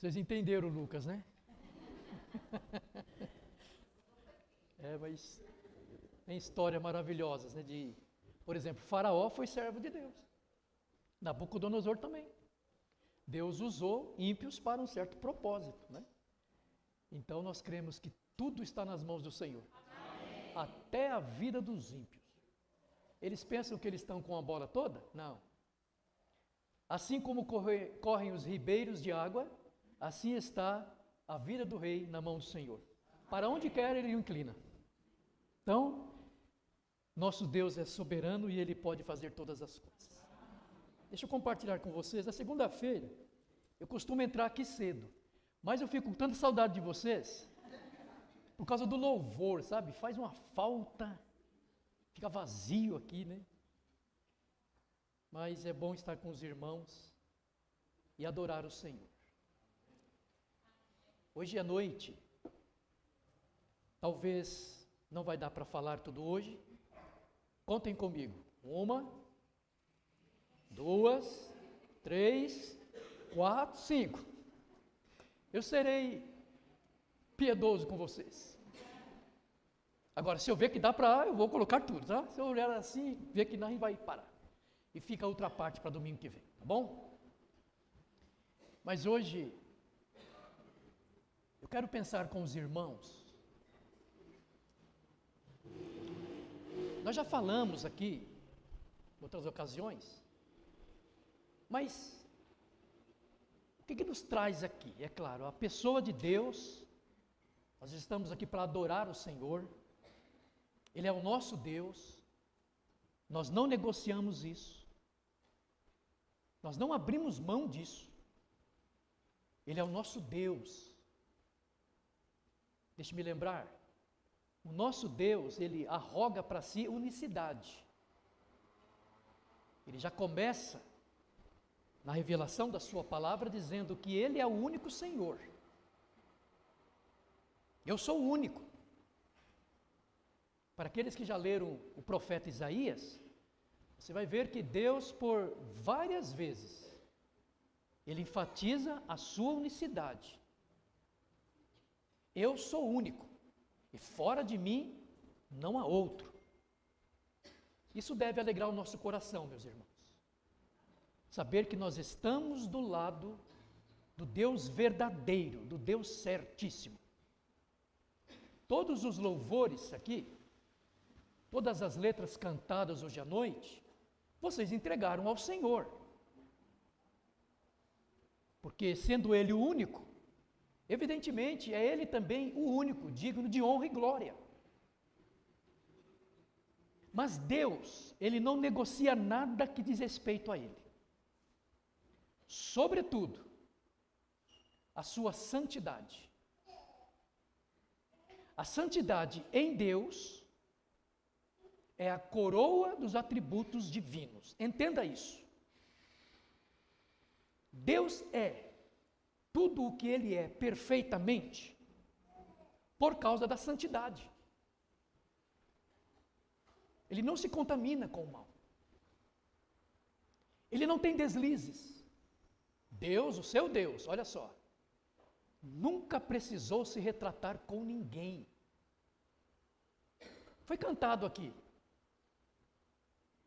Vocês entenderam, Lucas, né? Mas tem histórias maravilhosas, né? Por exemplo, Faraó foi servo de Deus. Nabucodonosor também. Deus usou ímpios para um certo propósito, né? Então nós cremos que tudo está nas mãos do Senhor. Amém. Até a vida dos ímpios. Eles pensam que eles estão com a bola toda? Não. Assim como correm os ribeiros de água, assim está a vida do rei na mão do Senhor. Para onde quer, ele o inclina. Então, nosso Deus é soberano e Ele pode fazer todas as coisas. Deixa eu compartilhar com vocês. Na segunda-feira, eu costumo entrar aqui cedo, mas eu fico com tanta saudade de vocês, por causa do louvor, sabe? Faz uma falta, fica vazio aqui, né? Mas é bom estar com os irmãos e adorar o Senhor. Hoje à noite, talvez não vai dar para falar tudo hoje. Contem comigo. 1, 2, 3, 4, 5. Eu serei piedoso com vocês. Agora, se eu ver que dá para, eu vou colocar tudo, tá? Se eu olhar assim, ver que não, a gente vai parar. E fica a outra parte para domingo que vem, tá bom? Mas hoje, eu quero pensar com os irmãos. Nós já falamos aqui, em outras ocasiões, mas o que nos traz aqui? É claro, a pessoa de Deus, nós estamos aqui para adorar o Senhor, Ele é o nosso Deus, nós não negociamos isso, nós não abrimos mão disso, Ele é o nosso Deus. Deixe-me lembrar, o nosso Deus, Ele arroga para si unicidade. Ele já começa na revelação da sua palavra dizendo que Ele é o único Senhor. Eu sou o único. Para aqueles que já leram o profeta Isaías, você vai ver que Deus, por várias vezes, Ele enfatiza a sua unicidade. Eu sou único. E fora de mim, não há outro. Isso deve alegrar o nosso coração, meus irmãos. Saber que nós estamos do lado do Deus verdadeiro, do Deus certíssimo. Todos os louvores aqui, todas as letras cantadas hoje à noite, vocês entregaram ao Senhor. Porque sendo Ele o único, evidentemente, é Ele também o único, digno de honra e glória. Mas Deus, Ele não negocia nada que diz respeito a Ele. Sobretudo, a sua santidade. A santidade em Deus é a coroa dos atributos divinos. Entenda isso. Deus é tudo o que Ele é perfeitamente por causa da santidade. Ele não se contamina com o mal. Ele não tem deslizes. Deus, o seu Deus, olha só, nunca precisou se retratar com ninguém. Foi cantado aqui.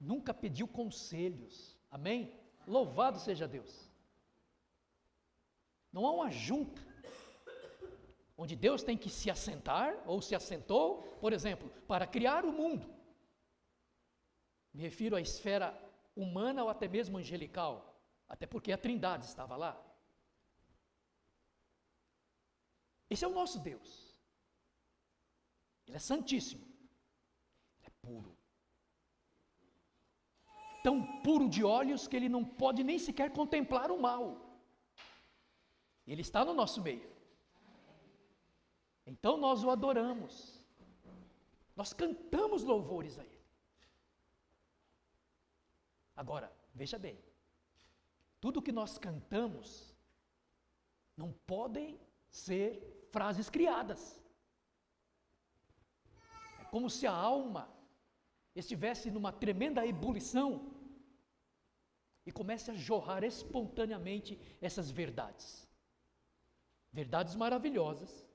Nunca pediu conselhos. Amém? Louvado seja Deus. Não há uma junta onde Deus tem que se assentar ou se assentou, por exemplo, para criar o mundo. Me refiro à esfera humana ou até mesmo angelical, até porque a Trindade estava lá. Esse é o nosso Deus. Ele é santíssimo. Ele é puro. Tão puro de olhos que ele não pode nem sequer contemplar o mal. Ele está no nosso meio. Então nós o adoramos. Nós cantamos louvores a Ele. Agora, veja bem. Tudo que nós cantamos não podem ser frases criadas. É como se a alma estivesse numa tremenda ebulição e comece a jorrar espontaneamente essas verdades. Verdades maravilhosas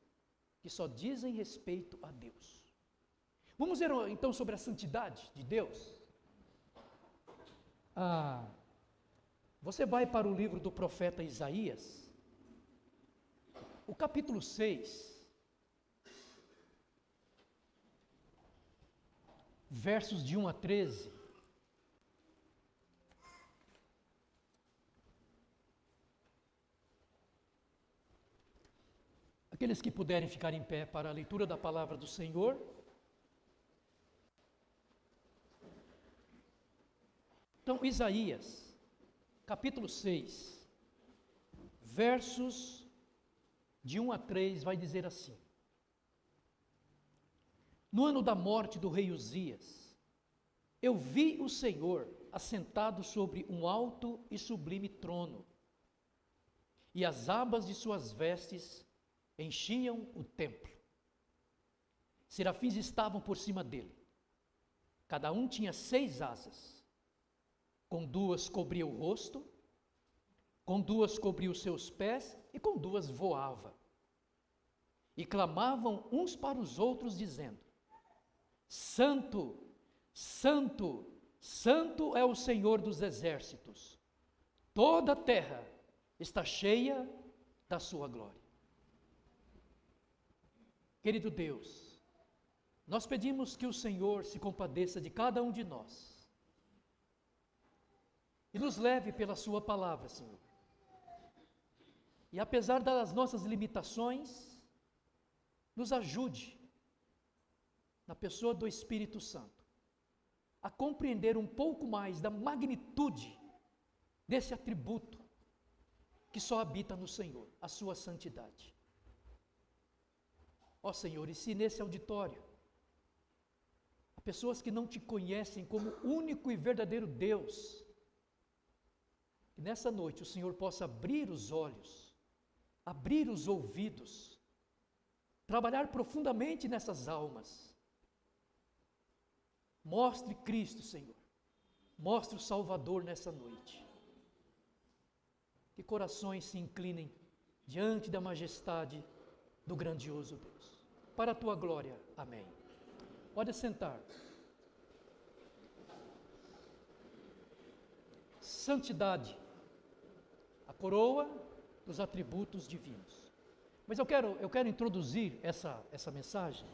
que só dizem respeito a Deus. Vamos ver então sobre a santidade de Deus. Você vai para o livro do profeta Isaías, o capítulo 6, versos de 1 a 13. Aqueles que puderem ficar em pé para a leitura da palavra do Senhor. Então, Isaías, capítulo 6, versos de 1 a 3, vai dizer assim: No ano da morte do rei Uzias, eu vi o Senhor assentado sobre um alto e sublime trono, e as abas de suas vestes enchiam o templo. Serafins estavam por cima dele. Cada um tinha 6 asas. Com 2 cobria o rosto, com 2 cobria os seus pés e com 2 voava. E clamavam uns para os outros, dizendo: Santo, Santo, Santo é o Senhor dos exércitos. Toda a terra está cheia da sua glória. Querido Deus, nós pedimos que o Senhor se compadeça de cada um de nós e nos leve pela sua palavra, Senhor. E apesar das nossas limitações, nos ajude, na pessoa do Espírito Santo, a compreender um pouco mais da magnitude desse atributo que só habita no Senhor, a sua santidade. Ó Senhor, e se nesse auditório há pessoas que não te conhecem como único e verdadeiro Deus, que nessa noite o Senhor possa abrir os olhos, abrir os ouvidos, trabalhar profundamente nessas almas. Mostre Cristo, Senhor. Mostre o Salvador nessa noite. Que corações se inclinem diante da majestade do grandioso Deus. Para a tua glória. Amém. Pode sentar. Santidade, a coroa dos atributos divinos. Mas eu quero introduzir essa mensagem,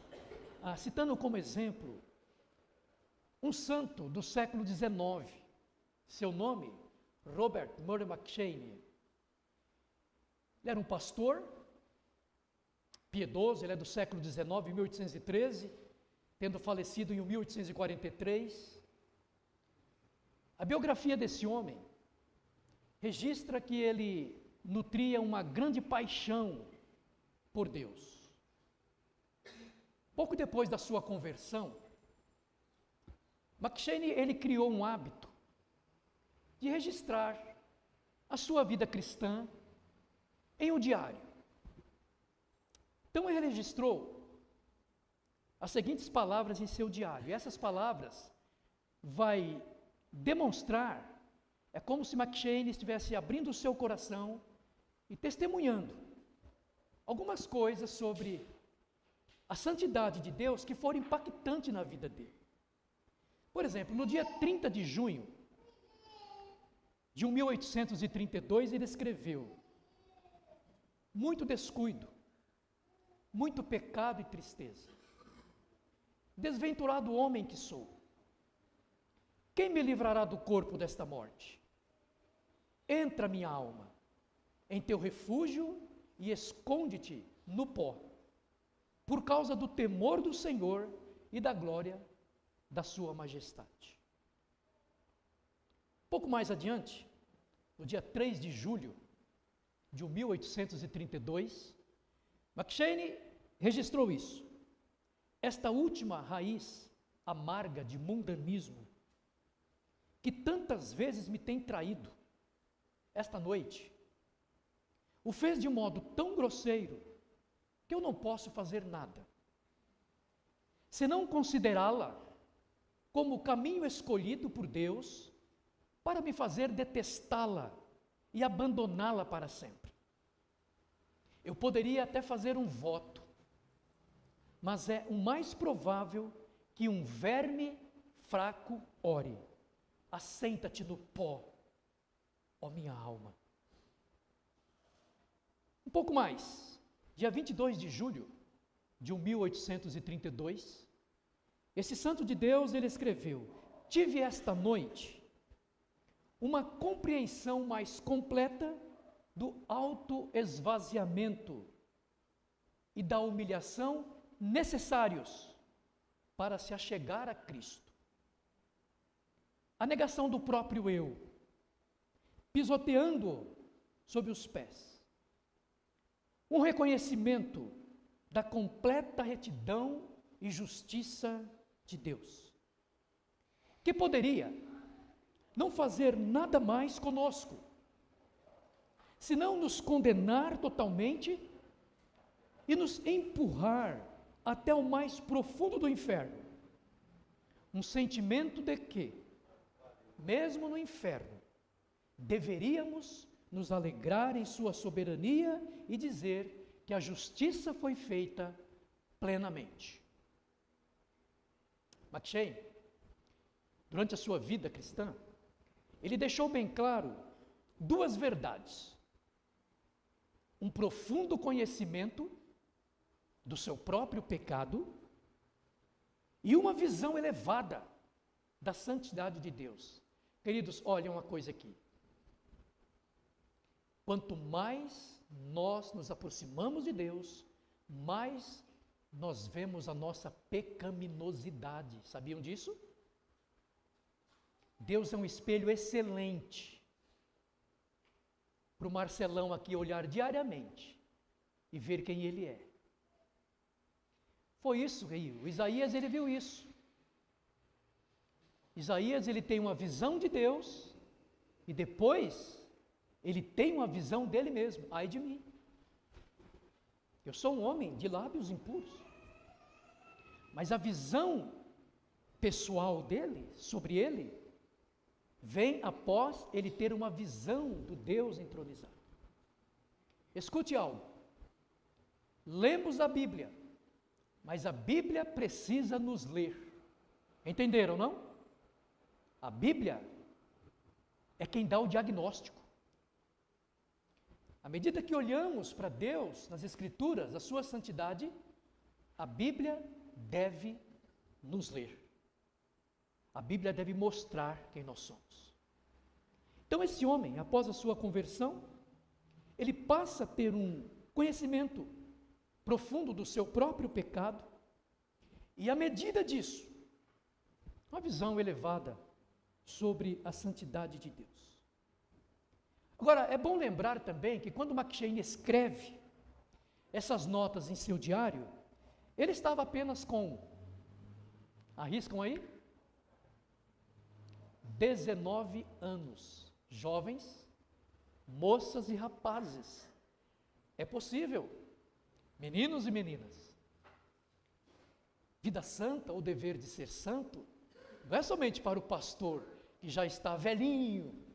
citando como exemplo um santo do século XIX, seu nome, Robert Murray M'Cheyne. Ele era um pastor piedoso, ele é do século XIX, 1813, tendo falecido em 1843. A biografia desse homem registra que ele nutria uma grande paixão por Deus. Pouco depois da sua conversão, M'Cheyne ele criou um hábito de registrar a sua vida cristã em um diário. Então ele registrou as seguintes palavras em seu diário. E essas palavras vai demonstrar, é como se M'Cheyne estivesse abrindo o seu coração e testemunhando algumas coisas sobre a santidade de Deus que foram impactantes na vida dele. Por exemplo, no dia 30 de junho de 1832, ele escreveu: muito descuido, muito pecado e tristeza. Desventurado homem que sou. Quem me livrará do corpo desta morte? Entra, minha alma, em teu refúgio e esconde-te no pó, por causa do temor do Senhor e da glória da sua majestade. Pouco mais adiante, no dia 3 de julho de 1832, M'Cheyne registrou isso. Esta última raiz amarga de mundanismo, que tantas vezes me tem traído, esta noite, o fez de modo tão grosseiro, que eu não posso fazer nada, senão considerá-la como o caminho escolhido por Deus para me fazer detestá-la e abandoná-la para sempre. Eu poderia até fazer um voto, mas é o mais provável que um verme fraco ore: assenta-te no pó, ó minha alma. Um pouco mais, dia 22 de julho de 1832, esse santo de Deus, ele escreveu: tive esta noite uma compreensão mais completa do autoesvaziamento e da humilhação necessários para se achegar a Cristo. A negação do próprio eu, pisoteando-o sob os pés. Um reconhecimento da completa retidão e justiça de Deus, que poderia não fazer nada mais conosco, senão nos condenar totalmente e nos empurrar até o mais profundo do inferno. Um sentimento de que, mesmo no inferno, deveríamos nos alegrar em sua soberania e dizer que a justiça foi feita plenamente. McCheyne, durante a sua vida cristã, ele deixou bem claro duas verdades: um profundo conhecimento do seu próprio pecado e uma visão elevada da santidade de Deus. Queridos, olhem uma coisa aqui. Quanto mais nós nos aproximamos de Deus, mais nós vemos a nossa pecaminosidade. Sabiam disso? Deus é um espelho excelente para o Marcelão aqui olhar diariamente e ver quem ele é. Foi isso, o Isaías, ele viu isso. Isaías, ele tem uma visão de Deus e depois ele tem uma visão dele mesmo. Ai de mim, eu sou um homem de lábios impuros. Mas a visão pessoal dele, sobre ele, vem após ele ter uma visão do Deus entronizado. Escute algo. Lemos a Bíblia, mas a Bíblia precisa nos ler. Entenderam, não? A Bíblia é quem dá o diagnóstico. À medida que olhamos para Deus nas Escrituras, a sua santidade, a Bíblia deve nos ler. A Bíblia deve mostrar quem nós somos. Então esse homem, após a sua conversão, ele passa a ter um conhecimento profundo do seu próprio pecado e, à medida disso, uma visão elevada sobre a santidade de Deus. Agora, é bom lembrar também que quando McCheyne escreve essas notas em seu diário, ele estava apenas com, arriscam aí, 19 anos, jovens, moças e rapazes. É possível, meninos e meninas. Vida santa, o dever de ser santo, não é somente para o pastor que já está velhinho,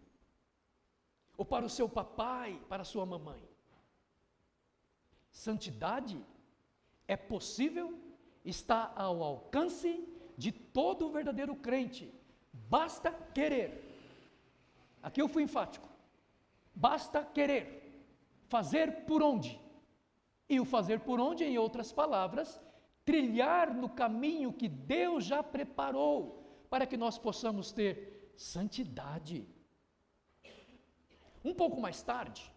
ou para o seu papai, para a sua mamãe. Santidade é possível, está ao alcance de todo o verdadeiro crente. Basta querer. Aqui eu fui enfático. Basta querer. Fazer por onde? E o fazer por onde, em outras palavras, trilhar no caminho que Deus já preparou para que nós possamos ter santidade. Um pouco mais tarde,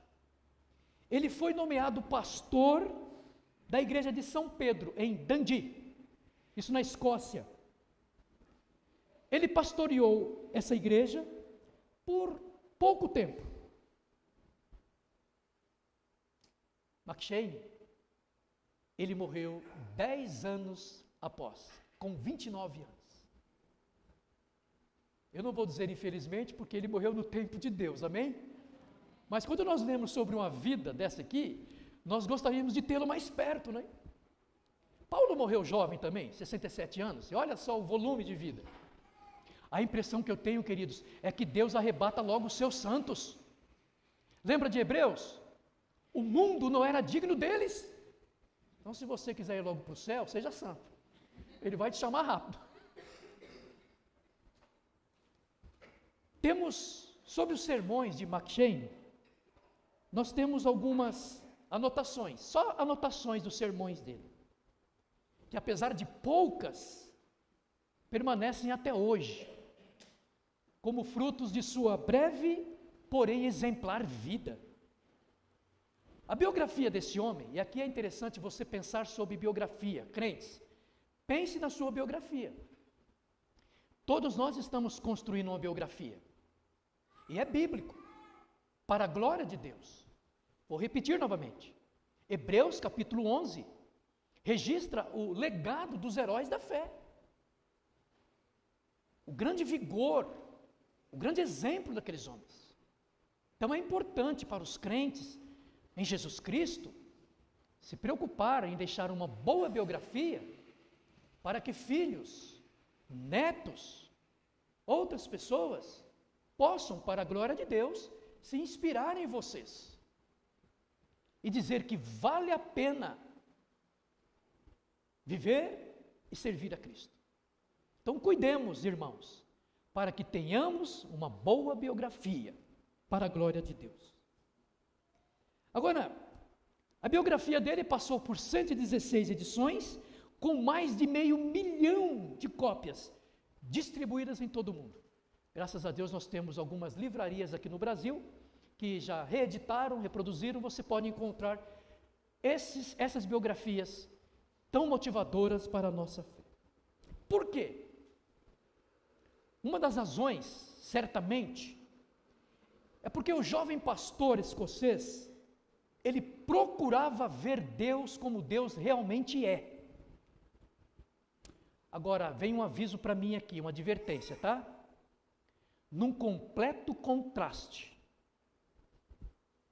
ele foi nomeado pastor da igreja de São Pedro, em Dundee, isso na Escócia. Ele pastoreou essa igreja por pouco tempo. McCheyne, ele morreu 10 anos após, com 29 anos. Eu não vou dizer infelizmente, porque ele morreu no tempo de Deus, amém? Mas quando nós lemos sobre uma vida dessa aqui, nós gostaríamos de tê-lo mais perto, né? Paulo morreu jovem também, 67 anos, e olha só o volume de vida. A impressão que eu tenho, queridos, é que Deus arrebata logo os seus santos. Lembra de Hebreus? O mundo não era digno deles. Então, se você quiser ir logo para o céu, seja santo. Ele vai te chamar rápido. Temos, sobre os sermões de McCheyne, nós temos algumas anotações, só anotações dos sermões dele, que apesar de poucas, permanecem até hoje, como frutos de sua breve, porém exemplar vida. A biografia desse homem, e aqui é interessante você pensar sobre biografia, crentes, pense na sua biografia. Todos nós estamos construindo uma biografia, e é bíblico, para a glória de Deus. Vou repetir novamente, Hebreus capítulo 11, registra o legado dos heróis da fé, o grande vigor, o grande exemplo daqueles homens. Então é importante para os crentes em Jesus Cristo se preocuparem em deixar uma boa biografia para que filhos, netos, outras pessoas possam, para a glória de Deus, se inspirarem em vocês e dizer que vale a pena viver e servir a Cristo. Então cuidemos, irmãos, para que tenhamos uma boa biografia para a glória de Deus. Agora, a biografia dele passou por 116 edições, com mais de 500 mil de cópias distribuídas em todo o mundo. Graças a Deus nós temos algumas livrarias aqui no Brasil que já reeditaram, reproduziram. Você pode encontrar essas biografias tão motivadoras para a nossa fé. Por quê? Uma das razões, certamente, é porque o jovem pastor escocês, ele procurava ver Deus como Deus realmente é. Agora, vem um aviso para mim aqui, uma advertência, tá? Num completo contraste,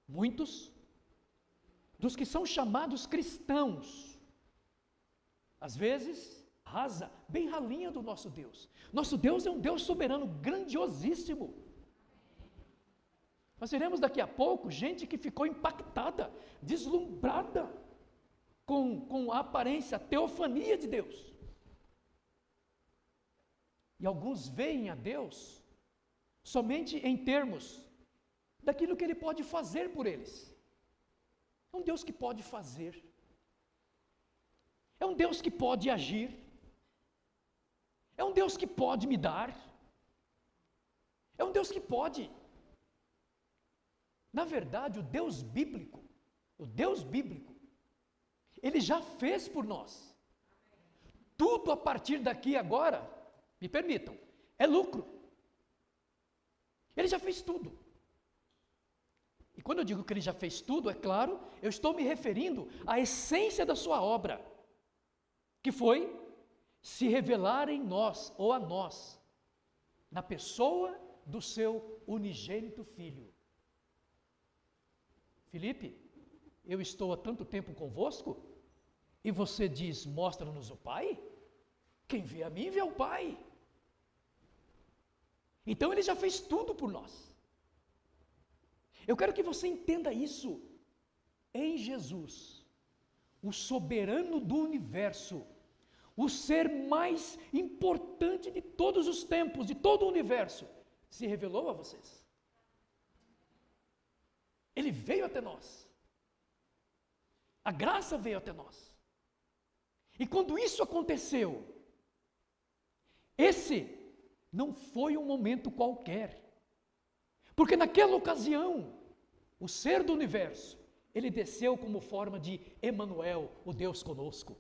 muitos dos que são chamados cristãos, às vezes, rasa, bem ralinha do nosso Deus. Nosso Deus é um Deus soberano, grandiosíssimo. Nós veremos daqui a pouco gente que ficou impactada, deslumbrada com a aparência, a teofania de Deus. E alguns veem a Deus somente em termos daquilo que Ele pode fazer por eles. É um Deus que pode fazer. É um Deus que pode agir. É um Deus que pode me dar. É um Deus que pode. Na verdade, o Deus bíblico, Ele já fez por nós. Tudo a partir daqui agora, me permitam, é lucro. Ele já fez tudo. E quando eu digo que Ele já fez tudo, é claro, eu estou me referindo à essência da sua obra, que foi se revelar em nós, ou a nós, na pessoa do seu unigênito Filho. Filipe, eu estou há tanto tempo convosco, e você diz, mostra-nos o Pai? Quem vê a mim, vê o Pai. Então Ele já fez tudo por nós. Eu quero que você entenda isso. Em Jesus, o soberano do universo, o ser mais importante de todos os tempos, de todo o universo, se revelou a vocês. Ele veio até nós. A graça veio até nós. E quando isso aconteceu, esse não foi um momento qualquer. Porque naquela ocasião, o ser do universo, ele desceu como forma de Emanuel, o Deus conosco.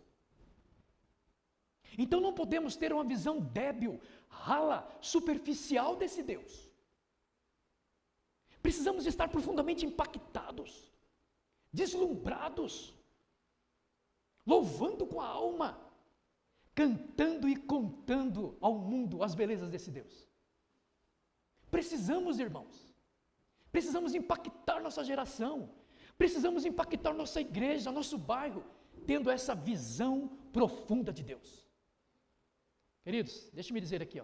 Então não podemos ter uma visão débil, rala, superficial desse Deus. Precisamos estar profundamente impactados, deslumbrados, louvando com a alma, cantando e contando ao mundo as belezas desse Deus. Precisamos, irmãos, precisamos impactar nossa geração, precisamos impactar nossa igreja, nosso bairro, tendo essa visão profunda de Deus. Queridos, deixe-me dizer aqui,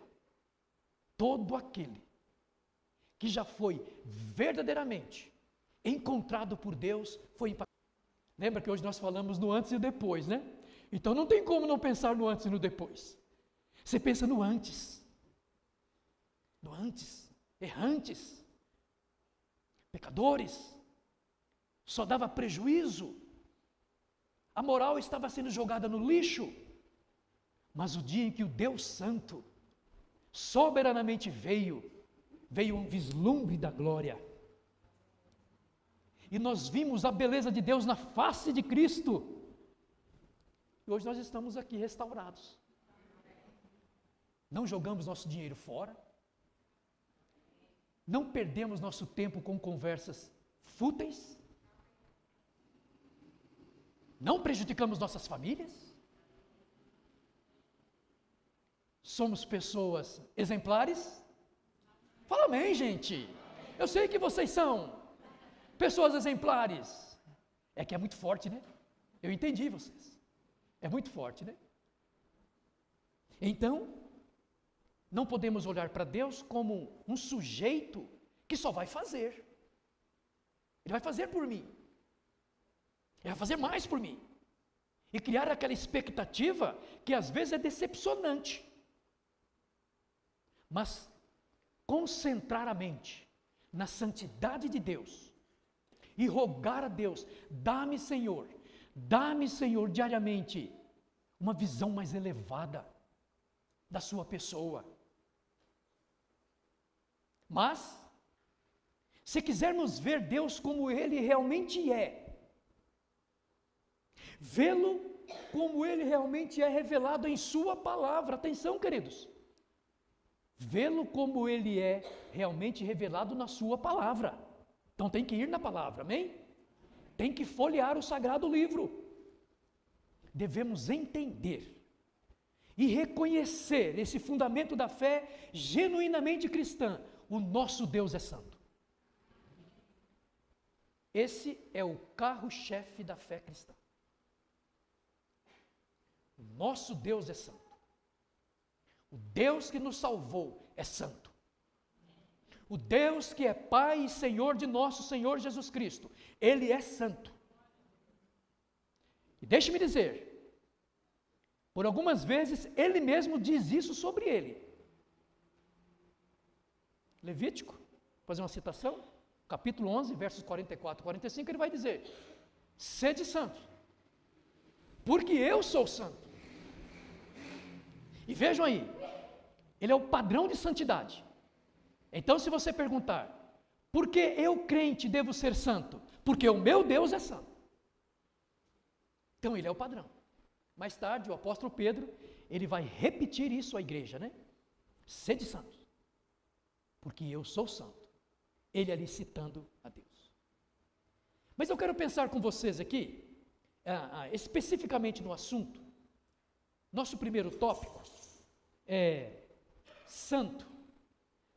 todo aquele que já foi verdadeiramente encontrado por Deus, foi impactado. Lembra que hoje nós falamos no antes e depois, né? Então não tem como não pensar no antes e no depois. Você pensa no antes, errantes, pecadores, só dava prejuízo, a moral estava sendo jogada no lixo, mas o dia em que o Deus Santo soberanamente veio um vislumbre da glória, e nós vimos a beleza de Deus na face de Cristo, e hoje nós estamos aqui restaurados, não jogamos nosso dinheiro fora, não perdemos nosso tempo com conversas fúteis, não prejudicamos nossas famílias, somos pessoas exemplares. Fala amém, gente. Eu sei que vocês são pessoas exemplares. É que é muito forte, né? Eu entendi vocês. É muito forte, né? Então, não podemos olhar para Deus como um sujeito que só vai fazer. Ele vai fazer por mim. Ele vai fazer mais por mim. E criar aquela expectativa que às vezes é decepcionante. Mas concentrar a mente na santidade de Deus e rogar a Deus, dá-me Senhor diariamente uma visão mais elevada da sua pessoa. Mas, se quisermos ver Deus como Ele realmente é, vê-lo como Ele realmente é revelado em sua palavra, atenção queridos, vê-lo como Ele é realmente revelado na sua palavra, então tem que ir na palavra, amém? Tem que folhear o sagrado livro, devemos entender e reconhecer esse fundamento da fé genuinamente cristã, o nosso Deus é santo. Esse é o carro-chefe da fé cristã. O nosso Deus é santo. O Deus que nos salvou é santo. O Deus que é Pai e Senhor de nosso Senhor Jesus Cristo, Ele é santo. E deixe-me dizer, por algumas vezes Ele mesmo diz isso sobre Ele. Levítico, vou fazer uma citação, capítulo 11, versos 44 e 45, ele vai dizer: sede santos, porque eu sou santo. E vejam aí, ele é o padrão de santidade. Então, se você perguntar, por que eu, crente, devo ser santo? Porque o meu Deus é santo. Então, ele é o padrão. Mais tarde, o apóstolo Pedro, ele vai repetir isso à igreja, né? Sede santos, porque eu sou santo. Ele ali citando a Deus. Mas eu quero pensar com vocês aqui, especificamente no assunto. Nosso primeiro tópico é santo.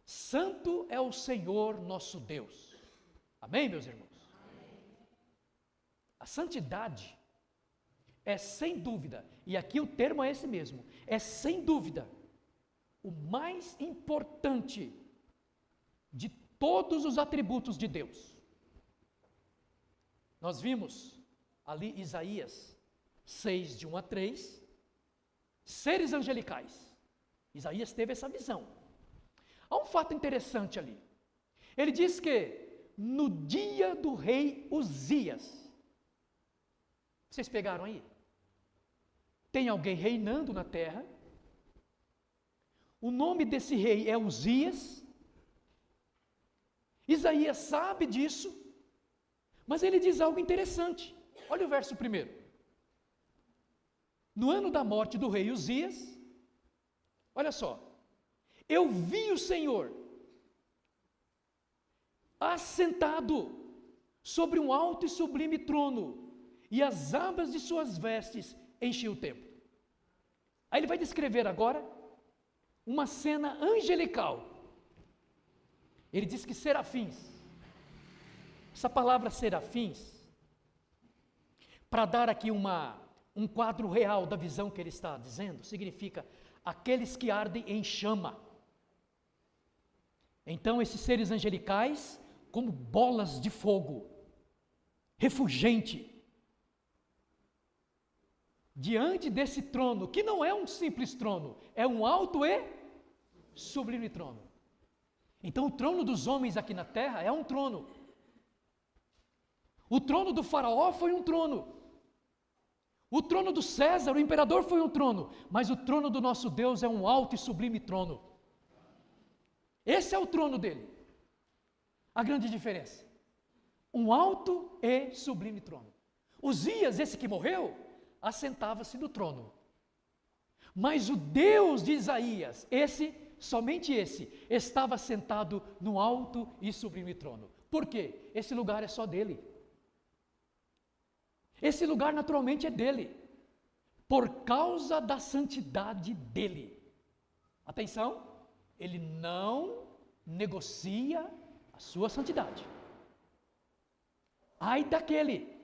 Santo é o Senhor nosso Deus. Amém, meus irmãos? Amém. A santidade é sem dúvida, e aqui o termo é esse mesmo, é sem dúvida o mais importante de todos os atributos de Deus. Nós vimos ali Isaías 6, de 1 a 3, seres angelicais. Isaías teve essa visão. Há um fato interessante ali. Ele diz que no dia do rei Uzias, vocês pegaram aí? Tem alguém reinando na terra. O nome desse rei é Uzias. Isaías sabe disso, mas ele diz algo interessante. Olha o verso 1. No ano da morte do rei Uzias, olha só, eu vi o Senhor assentado sobre um alto e sublime trono, e as abas de suas vestes enchiam o templo. Aí ele vai descrever agora uma cena angelical. Ele diz que serafins, essa palavra serafins, para dar aqui um quadro real da visão que ele está dizendo, significa aqueles que ardem em chama. Então esses seres angelicais, como bolas de fogo, refulgente, diante desse trono, que não é um simples trono, é um alto e sublime trono. Então o trono dos homens aqui na terra é um trono. O trono do faraó foi um trono. O trono do César, o imperador, foi um trono. Mas o trono do nosso Deus é um alto e sublime trono. Esse é o trono dele. A grande diferença. Um alto e sublime trono. Uzias, esse que morreu, assentava-se no trono. Mas o Deus de Isaías, somente esse, estava sentado no alto e sublime trono. Por quê? Esse lugar é só dele. Esse lugar naturalmente é dele, por causa da santidade dele. Atenção, ele não negocia a sua santidade. Ai daquele,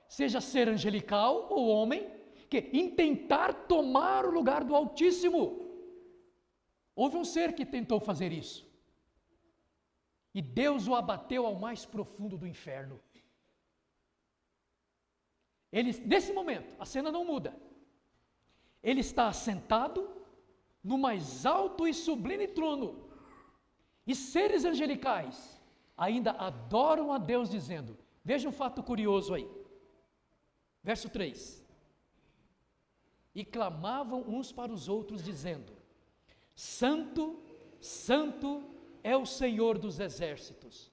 seja ser angelical ou homem, que em tentar tomar o lugar do Altíssimo. Houve um ser que tentou fazer isso, e Deus o abateu ao mais profundo do inferno. Ele, nesse momento, a cena não muda. Ele está assentado no mais alto e sublime trono. E seres angelicais ainda adoram a Deus dizendo, veja um fato curioso aí. Verso 3. E clamavam uns para os outros dizendo, Santo, Santo é o Senhor dos exércitos.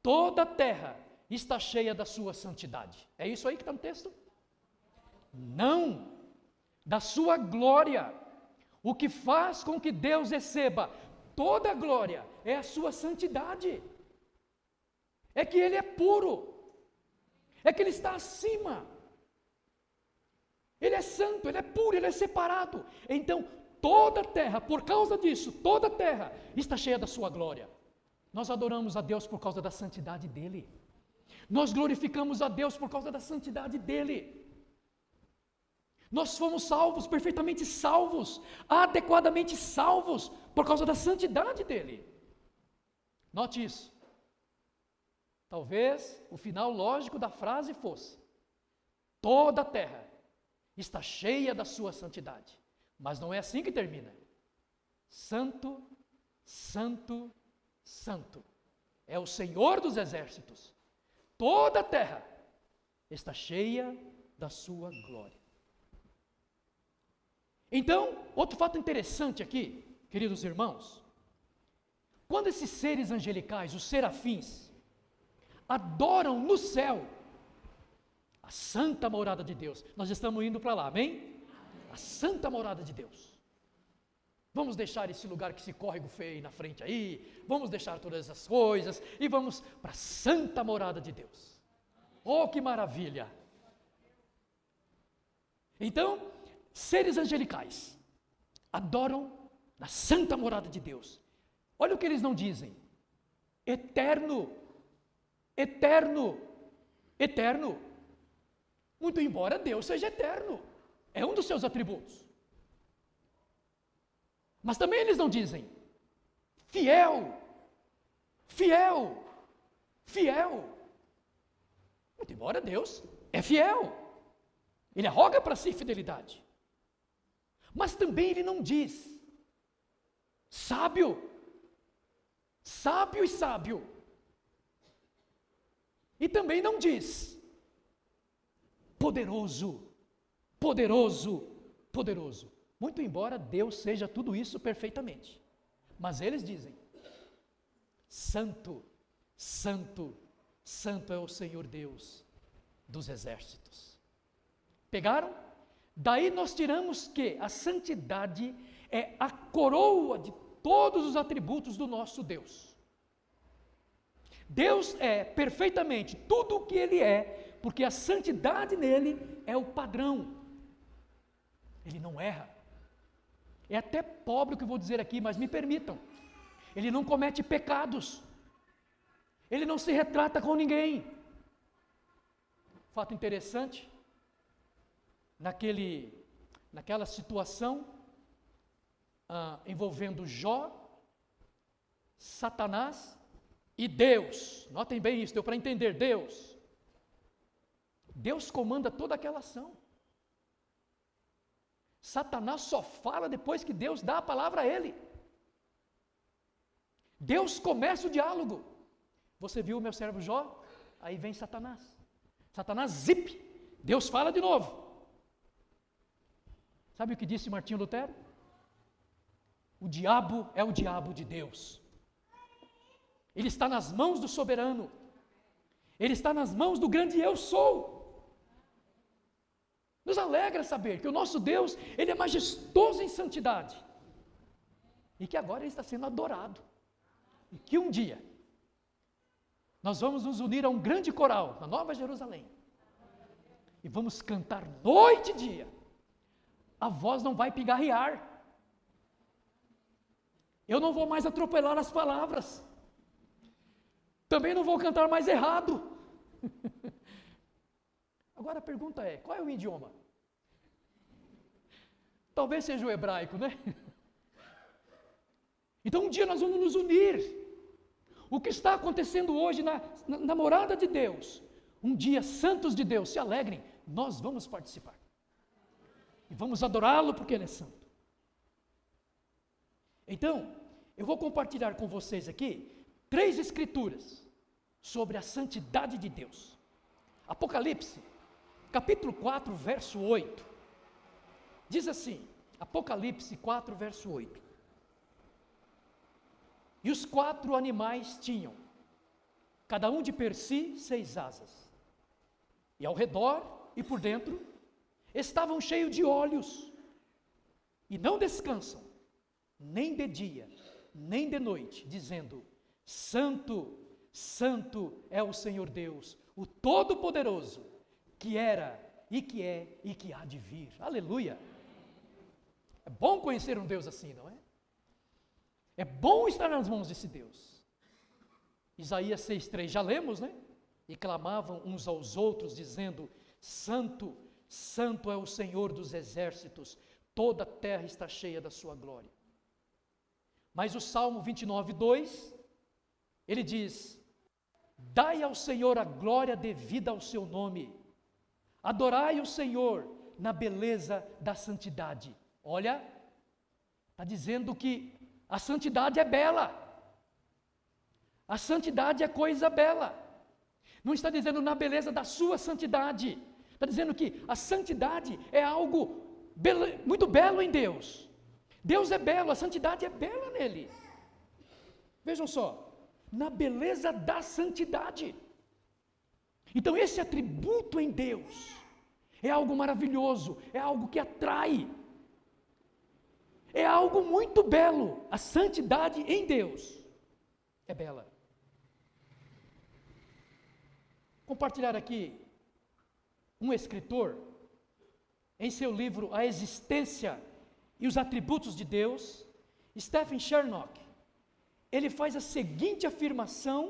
Toda a terra está cheia da sua santidade. É isso aí que está no texto? Não, da sua glória. O que faz com que Deus receba toda a glória é a sua santidade. É que Ele é puro. É que Ele está acima. Ele é santo, Ele é puro, Ele é separado. Então, toda a terra, por causa disso, toda a terra está cheia da sua glória. Nós adoramos a Deus por causa da santidade dEle. Nós glorificamos a Deus por causa da santidade dEle. Nós fomos salvos, perfeitamente salvos, adequadamente salvos, por causa da santidade dEle. Note isso. Talvez o final lógico da frase fosse, toda a terra está cheia da sua santidade. Mas não é assim que termina. Santo, Santo, Santo é o Senhor dos exércitos. Toda a terra está cheia da sua glória. Então, outro fato interessante aqui, queridos irmãos, quando esses seres angelicais, os serafins, adoram no céu a santa morada de Deus, nós estamos indo para lá, amém? A santa morada de Deus. Vamos deixar esse lugar que se córrego feio aí na frente aí, vamos deixar todas essas coisas e vamos para a santa morada de Deus. Oh, que maravilha! Então, seres angelicais adoram na santa morada de Deus. Olha o que eles não dizem. Eterno, eterno, eterno. Muito embora Deus seja eterno, é um dos seus atributos. Mas também eles não dizem fiel, fiel, fiel. Muito embora Deus é fiel, Ele arroga para si fidelidade. Mas também Ele não diz sábio, sábio e sábio. E também não diz poderoso, poderoso, poderoso. Muito embora Deus seja tudo isso perfeitamente. Mas eles dizem, santo, santo, santo é o Senhor Deus dos exércitos. Pegaram? Daí nós tiramos que a santidade é a coroa de todos os atributos do nosso Deus. Deus é perfeitamente tudo o que Ele é, porque a santidade nele é o padrão. Ele não erra. É até pobre o que eu vou dizer aqui, mas me permitam. Ele não comete pecados. Ele não se retrata com ninguém. Fato interessante, naquela situação envolvendo Jó, Satanás e Deus. Notem bem isso, deu para entender, Deus. Deus comanda toda aquela ação. Satanás só fala depois que Deus dá a palavra a ele. Deus começa o diálogo. Você viu o meu servo Jó? Aí vem Satanás. Satanás, zip, Deus fala de novo. Sabe o que disse Martinho Lutero? O diabo é o diabo de Deus. Ele está nas mãos do soberano. Ele está nas mãos do grande eu sou. Nos alegra saber que o nosso Deus, Ele é majestoso em santidade. E que agora Ele está sendo adorado. E que um dia, nós vamos nos unir a um grande coral, na Nova Jerusalém. E vamos cantar noite e dia. A voz não vai pigarrear. Eu não vou mais atropelar as palavras. Também não vou cantar mais errado. Agora a pergunta é, qual é o idioma? Talvez seja o hebraico, né? Então um dia nós vamos nos unir. O que está acontecendo hoje na morada de Deus, um dia santos de Deus, se alegrem, nós vamos participar. E vamos adorá-lo porque Ele é santo. Então, eu vou compartilhar com vocês aqui 3 escrituras sobre a santidade de Deus. Apocalipse, capítulo 4, verso 8. Diz assim, Apocalipse 4, verso 8. E os 4 animais tinham, cada um de per si, 6 asas. E ao redor e por dentro, estavam cheios de olhos. E não descansam, nem de dia, nem de noite, dizendo, Santo, Santo é o Senhor Deus, o Todo-Poderoso, que era, e que é, e que há de vir. Aleluia! É bom conhecer um Deus assim, não é? É bom estar nas mãos desse Deus. Isaías 6,3, já lemos, né? E clamavam uns aos outros, dizendo, Santo, Santo é o Senhor dos exércitos, toda a terra está cheia da sua glória. Mas o Salmo 29,2, ele diz, dai ao Senhor a glória devida ao seu nome, adorai o Senhor na beleza da santidade. Olha, está dizendo que a santidade é bela, a santidade é coisa bela, não está dizendo na beleza da sua santidade, está dizendo que a santidade é algo muito belo em Deus. Deus é belo, a santidade é bela nele. Vejam só, na beleza da santidade. Então esse atributo em Deus é algo maravilhoso, é algo que atrai. É algo muito belo. A santidade em Deus é bela. Compartilhar aqui um escritor, em seu livro A Existência e os Atributos de Deus, Stephen Chernock, ele faz a seguinte afirmação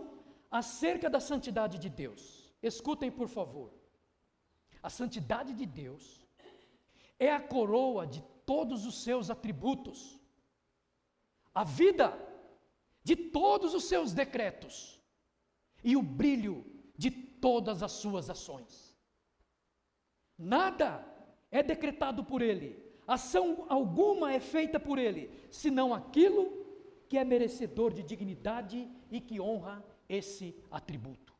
acerca da santidade de Deus. Escutem, por favor. A santidade de Deus é a coroa de todos os seus atributos, a vida de todos os seus decretos e o brilho de todas as suas ações. Nada é decretado por Ele, ação alguma é feita por Ele, senão aquilo que é merecedor de dignidade e que honra esse atributo.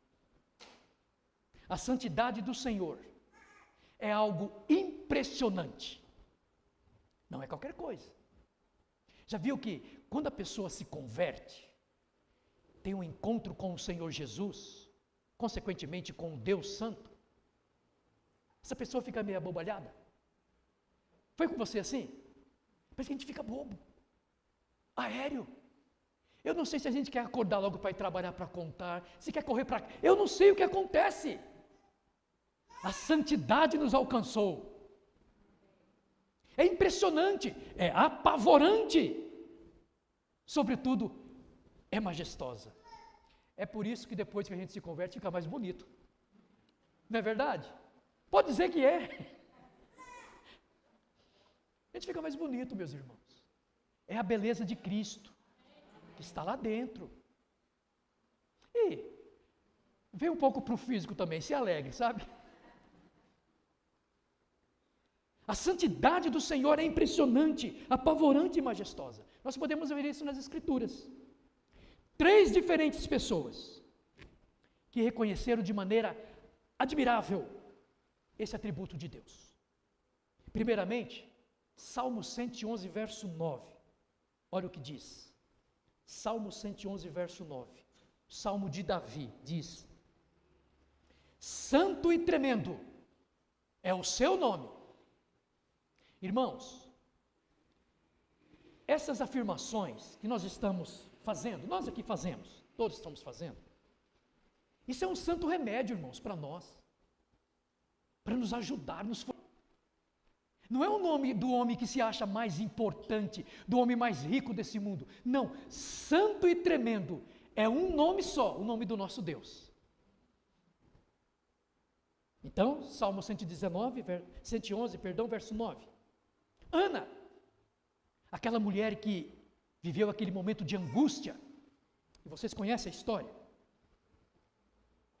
A santidade do Senhor é algo impressionante. Não é qualquer coisa. Já viu que quando a pessoa se converte, tem um encontro com o Senhor Jesus, consequentemente com o Deus Santo, essa pessoa fica meio abobalhada? Foi com você assim? Parece que a gente fica bobo, aéreo. Eu não sei se a gente quer acordar logo para ir trabalhar para contar, se quer correr para... Eu não sei o que acontece. A santidade nos alcançou. É impressionante, é apavorante, sobretudo, é majestosa. É por isso que depois que a gente se converte fica mais bonito. Não é verdade? Pode dizer que é. A gente fica mais bonito, meus irmãos. É a beleza de Cristo que está lá dentro. E vem um pouco para o físico também, se alegre, sabe? A santidade do Senhor é impressionante, apavorante e majestosa. Nós podemos ver isso nas Escrituras. 3 diferentes pessoas que reconheceram de maneira admirável esse atributo de Deus. Primeiramente, Salmo 111, verso 9. Olha o que diz. Salmo 111, verso 9. Salmo de Davi diz: Santo e tremendo é o seu nome. Irmãos, essas afirmações que nós estamos fazendo, nós aqui fazemos, todos estamos fazendo, isso é um santo remédio, irmãos, para nós, para nos ajudar, não é o nome do homem que se acha mais importante, do homem mais rico desse mundo, não, santo e tremendo é um nome só, o nome do nosso Deus. Então, Salmo 111, verso 9. Ana, aquela mulher que viveu aquele momento de angústia, e vocês conhecem a história.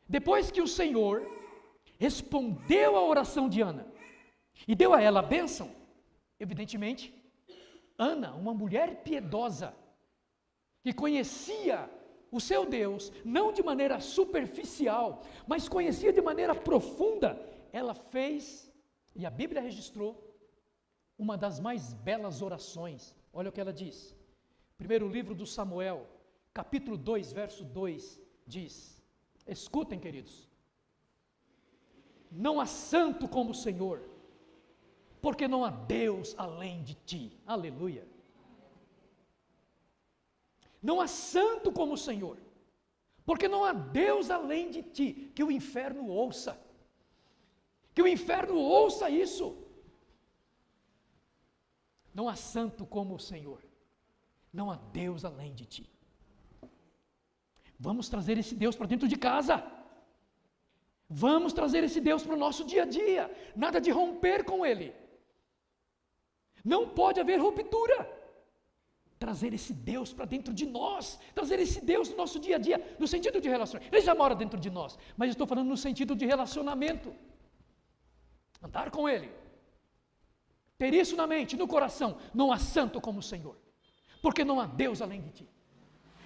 Depois que o Senhor respondeu à oração de Ana e deu a ela a bênção, evidentemente, Ana, uma mulher piedosa, que conhecia o seu Deus, não de maneira superficial, mas conhecia de maneira profunda, ela fez, e a Bíblia registrou, uma das mais belas orações. Olha o que ela diz. Primeiro livro do Samuel, capítulo 2, verso 2, diz, escutem, queridos, não há santo como o Senhor, porque não há Deus além de ti. Aleluia. Não há santo como o Senhor, porque não há Deus além de ti. Que o inferno ouça, que o inferno ouça isso. Não há santo como o Senhor, não há Deus além de ti. Vamos trazer esse Deus para dentro de casa, vamos trazer esse Deus para o nosso dia a dia, nada de romper com Ele, não pode haver ruptura. Trazer esse Deus para dentro de nós, trazer esse Deus no nosso dia a dia, no sentido de relacionamento. Ele já mora dentro de nós, mas estou falando no sentido de relacionamento. Andar com Ele, ter isso na mente, no coração. Não há santo como o Senhor, porque não há Deus além de ti.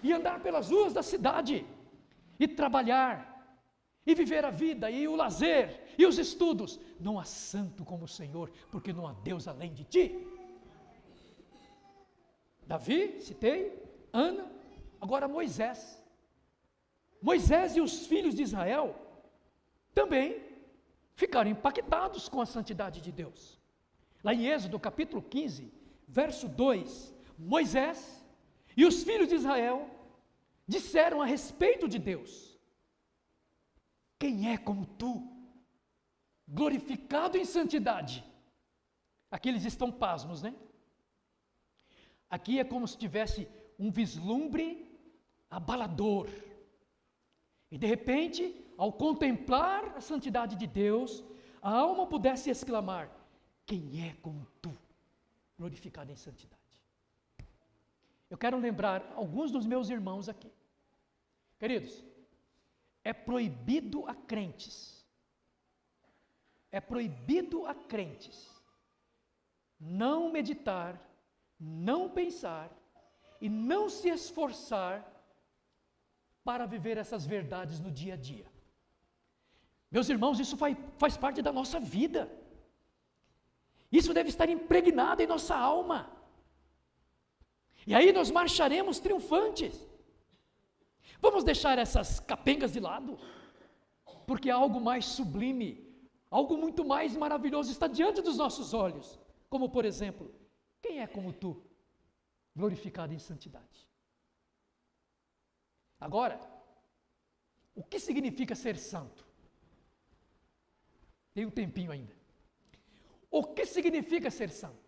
E andar pelas ruas da cidade, e trabalhar, e viver a vida, e o lazer, e os estudos. Não há santo como o Senhor, porque não há Deus além de ti. Davi, citei, Ana, agora Moisés. Moisés e os filhos de Israel também ficaram impactados com a santidade de Deus. Lá em Êxodo capítulo 15, verso 2, Moisés e os filhos de Israel disseram a respeito de Deus: quem é como tu, glorificado em santidade? Aqui eles estão pasmos, né? Aqui é como se tivesse um vislumbre abalador. E de repente, ao contemplar a santidade de Deus, a alma pudesse exclamar: quem é como tu, glorificado em santidade? Eu quero lembrar alguns dos meus irmãos aqui. Queridos, é proibido a crentes, não meditar, não pensar e não se esforçar para viver essas verdades no dia a dia. Meus irmãos, isso faz parte da nossa vida. Isso deve estar impregnado em nossa alma. E aí nós marcharemos triunfantes. Vamos deixar essas capengas de lado, porque algo mais sublime, algo muito mais maravilhoso está diante dos nossos olhos. Como, por exemplo, quem é como tu, glorificado em santidade? Agora, o que significa ser santo? Tem um tempinho ainda. O que significa ser santo?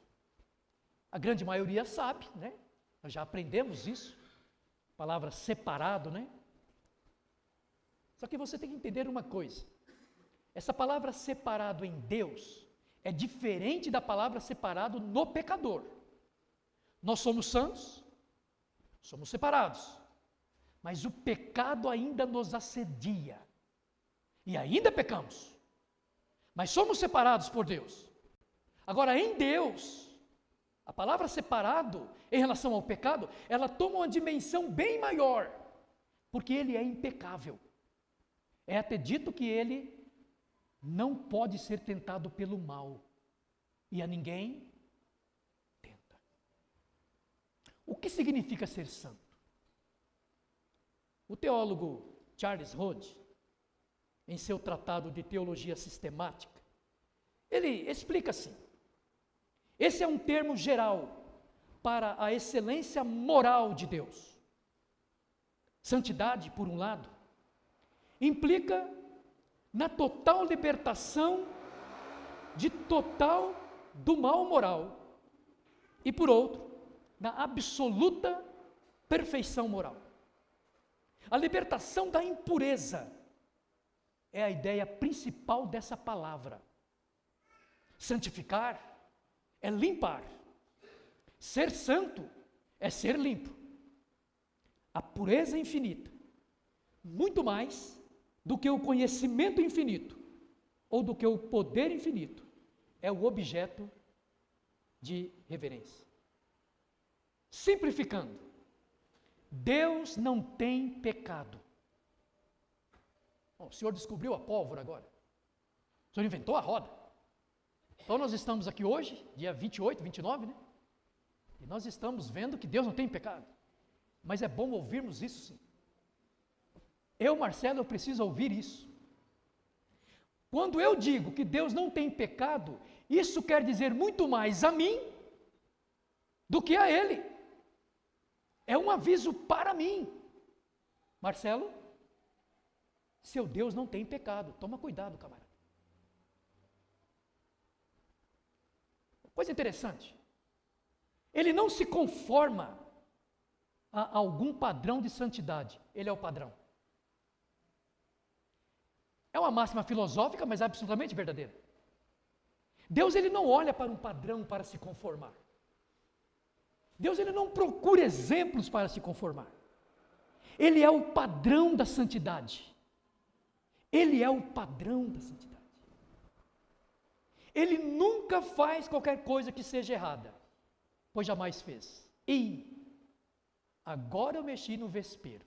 A grande maioria sabe, né? Nós já aprendemos isso. A palavra separado, né? Só que você tem que entender uma coisa. Essa palavra separado em Deus é diferente da palavra separado no pecador. Nós somos santos, somos separados, mas o pecado ainda nos assedia, e ainda pecamos, mas somos separados por Deus. Agora, em Deus, a palavra separado em relação ao pecado, ela toma uma dimensão bem maior, porque Ele é impecável. É até dito que Ele não pode ser tentado pelo mal, e a ninguém tenta. O que significa ser santo? O teólogo Charles Rhodes, em seu tratado de teologia sistemática, ele explica assim: esse é um termo geral para a excelência moral de Deus. Santidade, por um lado, implica na total libertação do mal moral, e por outro, na absoluta perfeição moral. A libertação da impureza é a ideia principal dessa palavra. Santificar é limpar. Ser santo é ser limpo. A pureza infinita, muito mais do que o conhecimento infinito, ou do que o poder infinito, é o objeto de reverência. Simplificando, Deus não tem pecado. Bom, o Senhor descobriu a pólvora agora. O Senhor inventou a roda. Então nós estamos aqui hoje, dia 28, 29, né? E nós estamos vendo que Deus não tem pecado. Mas é bom ouvirmos isso sim. Marcelo, eu preciso ouvir isso. Quando eu digo que Deus não tem pecado, isso quer dizer muito mais a mim do que a Ele. É um aviso para mim. Marcelo, seu Deus não tem pecado. Toma cuidado, camarada. Coisa interessante. Ele não se conforma a algum padrão de santidade. Ele é o padrão. É uma máxima filosófica, mas absolutamente verdadeira. Deus, ele não olha para um padrão para se conformar. Deus, ele não procura exemplos para se conformar. Ele é o padrão da santidade. Ele é o padrão da santidade. Ele nunca faz qualquer coisa que seja errada, pois jamais fez. E agora eu mexi no vespeiro.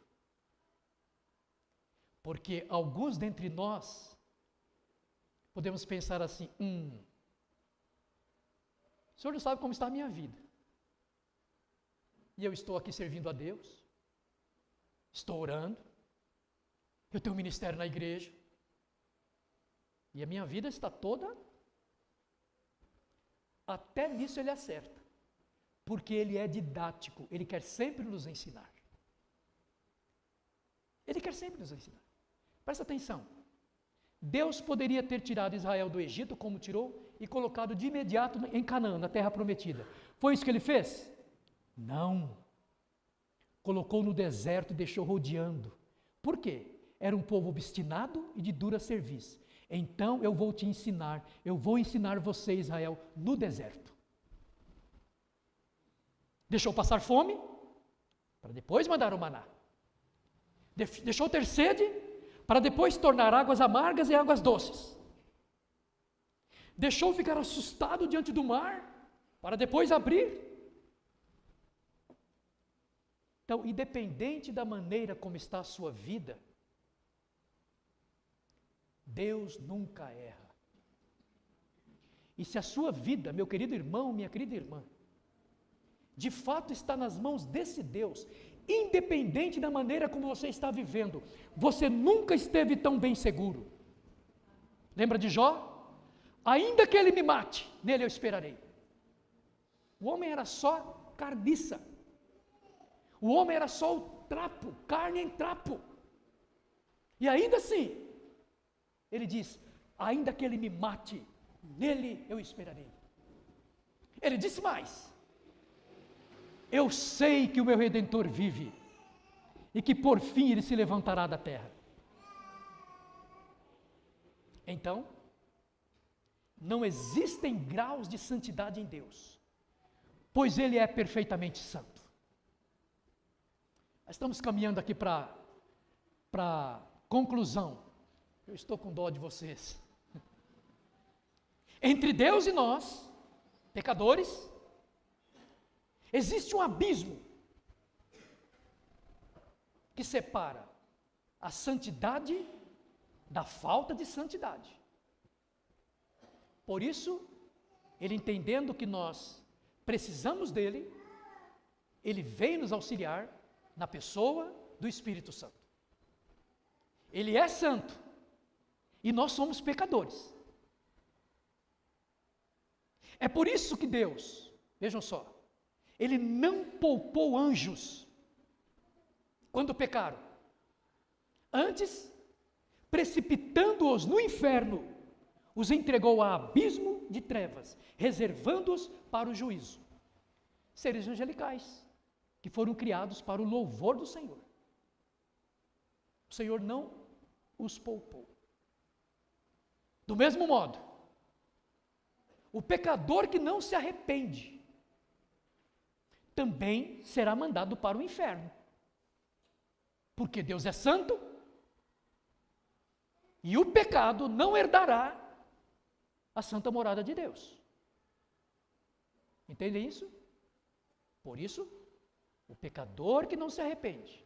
Porque alguns dentre nós podemos pensar assim: o Senhor não sabe como está a minha vida. E eu estou aqui servindo a Deus, estou orando, eu tenho um ministério na igreja, e a minha vida está toda. Até nisso ele acerta, porque ele é didático, ele quer sempre nos ensinar. Ele quer sempre nos ensinar. Presta atenção. Deus poderia ter tirado Israel do Egito, como tirou, e colocado de imediato em Canaã, na terra prometida. Foi isso que ele fez? Não. Colocou no deserto e deixou rodeando. Por quê? Era um povo obstinado e de dura serviço. Então eu vou te ensinar, eu vou ensinar você, Israel, no deserto. Deixou passar fome, para depois mandar o maná. Deixou ter sede, para depois tornar águas amargas e águas doces. Deixou ficar assustado diante do mar, para depois abrir. Então, independente da maneira como está a sua vida, Deus nunca erra. E se a sua vida, meu querido irmão, minha querida irmã, de fato está nas mãos desse Deus, independente da maneira como você está vivendo, você nunca esteve tão bem seguro. Lembra de Jó? Ainda que ele me mate, nele eu esperarei. O homem era só carniça. O homem era só o trapo, carne em trapo. E ainda assim, ele diz: ainda que ele me mate, nele eu esperarei. Ele disse mais: eu sei que o meu Redentor vive, e que por fim ele se levantará da terra. Então, não existem graus de santidade em Deus, pois ele é perfeitamente santo. Estamos caminhando aqui para conclusão. Eu estou com dó de vocês. Entre Deus e nós, pecadores, existe um abismo que separa a santidade da falta de santidade. Por isso, ele entendendo que nós precisamos dele, ele vem nos auxiliar na pessoa do Espírito Santo. Ele é santo e nós somos pecadores. É por isso que Deus, vejam só, ele não poupou anjos quando pecaram. Antes, precipitando-os no inferno, os entregou a abismo de trevas, reservando-os para o juízo. Seres angelicais, que foram criados para o louvor do Senhor. O Senhor não os poupou. Do mesmo modo, o pecador que não se arrepende também será mandado para o inferno. Porque Deus é santo e o pecado não herdará a santa morada de Deus. Entendem isso? Por isso, o pecador que não se arrepende,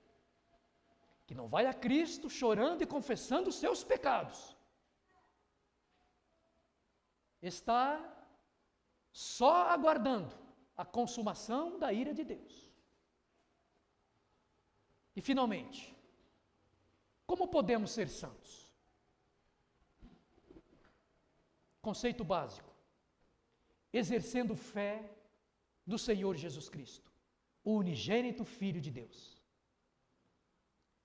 que não vai a Cristo chorando e confessando os seus pecados, está só aguardando a consumação da ira de Deus. E finalmente, como podemos ser santos? Conceito básico: exercendo fé no Senhor Jesus Cristo, o unigênito Filho de Deus.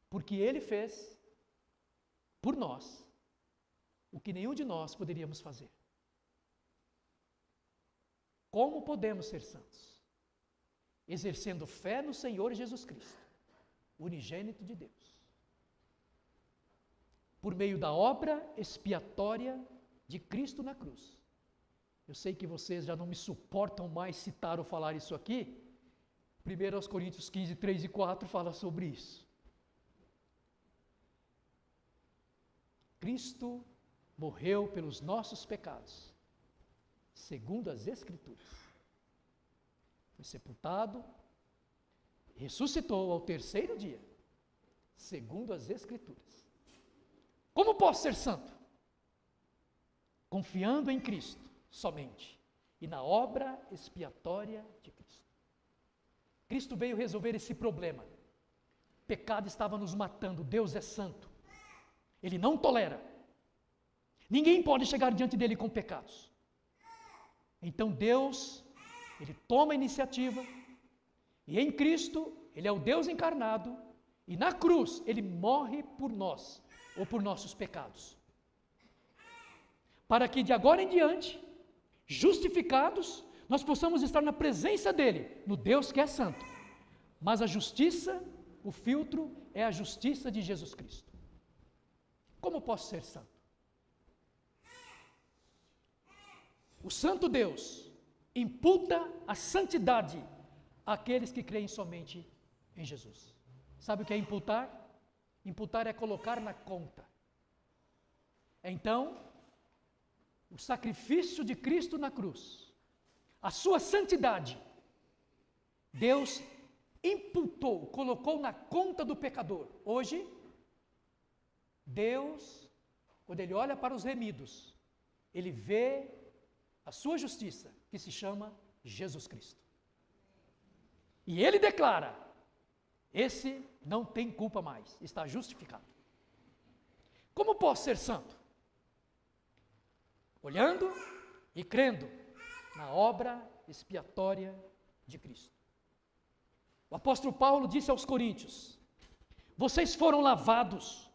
Porque Ele fez por nós o que nenhum de nós poderíamos fazer. Como podemos ser santos? Exercendo fé no Senhor Jesus Cristo, unigênito de Deus. Por meio da obra expiatória de Cristo na cruz. Eu sei que vocês já não me suportam mais citar ou falar isso aqui. 1 Coríntios 15, 3 e 4 fala sobre isso. Cristo morreu pelos nossos pecados, segundo as Escrituras. Foi sepultado, ressuscitou ao terceiro dia, segundo as Escrituras. Como posso ser santo? Confiando em Cristo somente e na obra expiatória de Cristo. Cristo veio resolver esse problema. O pecado estava nos matando. Deus é santo. Ele não tolera. Ninguém pode chegar diante dele com pecados. Então Deus, ele toma a iniciativa e em Cristo, ele é o Deus encarnado e na cruz ele morre por nós ou por nossos pecados. Para que de agora em diante, justificados, nós possamos estar na presença dele, no Deus que é santo. Mas a justiça, o filtro, é a justiça de Jesus Cristo. Como posso ser santo? O santo Deus imputa a santidade àqueles que creem somente em Jesus. Sabe o que é imputar? Imputar é colocar na conta. Então, o sacrifício de Cristo na cruz, a sua santidade, Deus imputou, colocou na conta do pecador. Hoje, Deus, quando Ele olha para os remidos, Ele vê a sua justiça, que se chama Jesus Cristo. E Ele declara: esse não tem culpa mais, está justificado. Como posso ser santo? Olhando e crendo na obra expiatória de Cristo. O apóstolo Paulo disse aos Coríntios: vocês foram lavados,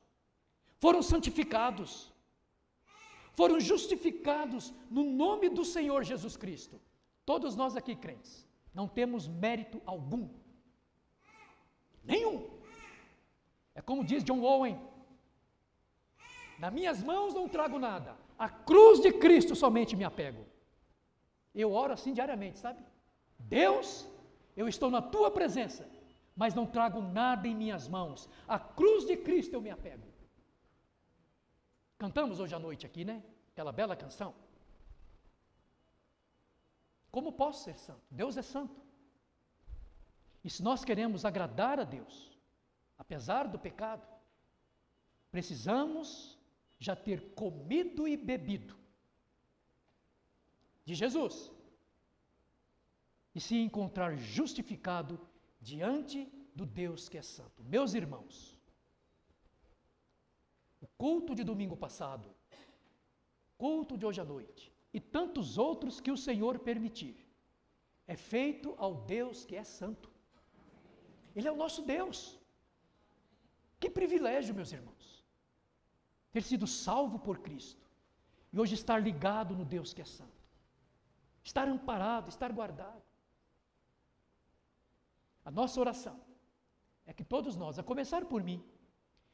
foram santificados, foram justificados no nome do Senhor Jesus Cristo. Todos nós aqui crentes, não temos mérito algum, nenhum. É como diz John Owen: nas minhas mãos não trago nada, a cruz de Cristo somente me apego. Eu oro assim diariamente, sabe? Deus, eu estou na tua presença, mas não trago nada em minhas mãos, a cruz de Cristo eu me apego. Cantamos hoje à noite aqui, né? Aquela bela canção. Como posso ser santo? Deus é santo. E se nós queremos agradar a Deus, apesar do pecado, precisamos já ter comido e bebido de Jesus e se encontrar justificado diante do Deus que é santo. Meus irmãos, o culto de domingo passado, culto de hoje à noite e tantos outros que o Senhor permitir, é feito ao Deus que é santo. Ele é o nosso Deus. Que privilégio, meus irmãos, ter sido salvo por Cristo e hoje estar ligado no Deus que é santo, estar amparado, estar guardado. A nossa oração é que todos nós, a começar por mim,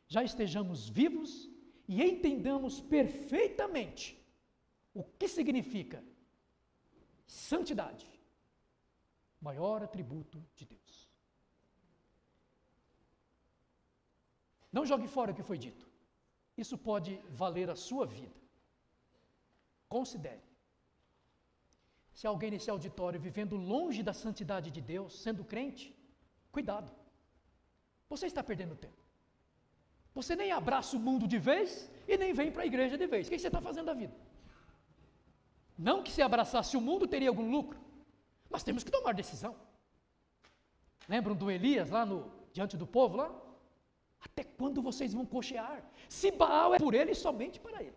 já estejamos vivos e entendamos perfeitamente o que significa santidade, maior atributo de Deus. Não jogue fora o que foi dito. Isso pode valer a sua vida. Considere. Se alguém nesse auditório vivendo longe da santidade de Deus, sendo crente, cuidado. Você está perdendo tempo. Você nem abraça o mundo de vez e nem vem para a igreja de vez. O que você está fazendo da vida? Não que se abraçasse o mundo teria algum lucro, mas temos que tomar decisão. Lembram do Elias lá diante do povo lá? Até quando vocês vão cochear? Se Baal é por ele, somente para ele.